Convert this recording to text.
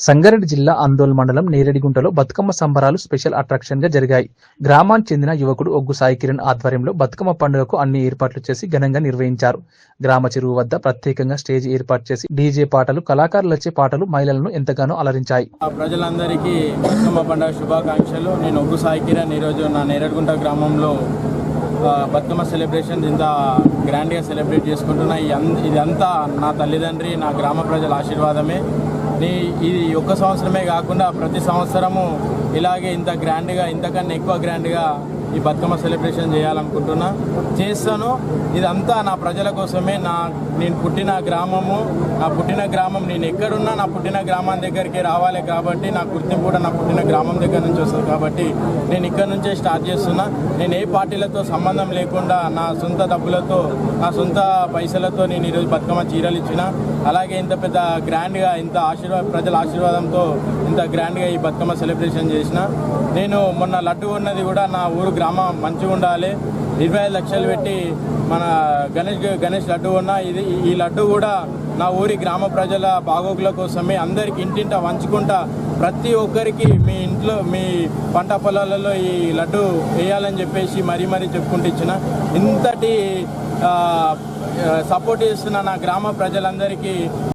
సంగారెడ్డి జిల్లా ఆందోళ్ మండలం నేరేడిగుంటలో బతుకమ్మ సంబరాలు స్పెషల్ అట్రాక్షన్ గా జరిగాయి. గ్రామానికి చెందిన యువకుడు ఒగ్గు సాయి కిరణ్ ఆధ్వర్యంలో బతుకమ్మ పండుగకు అన్ని ఏర్పాట్లు చేసి ఘనంగా నిర్వహించారు. గ్రామ చెరువు వద్ద ప్రత్యేకంగా స్టేజ్ ఏర్పాటు చేసి డీజే పాటలు, కళాకారులచే పాటలు మహిళలను ఎంతగానో అలరించాయి. ప్రజలందరికీ బతుకమ్మ పండుగ శుభాకాంక్షలు. నేను ఒగ్గు సాయి కిరణ్. ఈరోజు నా నేరేడిగుంట గ్రామంలో బతుకమ్మ సెలబ్రేషన్ ఇంత గ్రాండ్గా సెలబ్రేట్ చేసుకుంటున్నా. ఇదంతా నా తల్లిదండ్రి, నా గ్రామ ప్రజల ఆశీర్వాదమే. ఇది ఒక్క సంవత్సరమే కాకుండా ప్రతి సంవత్సరము ఇలాగే ఇంత గ్రాండ్గా, ఇంతకన్నా ఎక్కువ గ్రాండ్గా ఈ బతుకమ్మ సెలబ్రేషన్ చేయాలనుకుంటున్నా, చేస్తాను. ఇదంతా నా ప్రజల కోసమే. నేను పుట్టిన గ్రామం నేను ఎక్కడున్నా నా పుట్టిన గ్రామం దగ్గరికి రావాలి కాబట్టి, నా గుర్తింపు కూడా నా పుట్టిన గ్రామం దగ్గర నుంచి వస్తుంది కాబట్టి నేను ఇక్కడ నుంచే స్టార్ట్ చేస్తున్నా. నేను ఏ పార్టీలతో సంబంధం లేకుండా నా సొంత డబ్బులతో, నా సొంత పైసలతో నేను ఈరోజు బతుకమ్మ చీరలు ఇచ్చిన. అలాగే ఇంత పెద్ద గ్రాండ్గా, ఇంత ప్రజల ఆశీర్వాదంతో ఇంత గ్రాండ్గా ఈ బతుకమ్మ సెలబ్రేషన్ చేసిన. నేను మొన్న లడ్డు ఉన్నది కూడా నా ఊరు గ్రామం మంచిగా ఉండాలి, 25 లక్షలు పెట్టి మన గణేష్ లడ్డు ఉన్నా. ఈ లడ్డు కూడా నా ఊరి గ్రామ ప్రజల బాగోగుల కోసమే, అందరికి ఇంటింట వంచుకుంటా ప్రతి ఒక్కరికి మీ ఇంట్లో, మీ పంట పొలాలలో ఈ లడ్డు వేయాలని చెప్పేసి మరీ చెప్పుకుంటూ ఇచ్చిన. ఇంతటి సపోర్ట్ చేస్తున్న నా గ్రామ ప్రజలందరికీ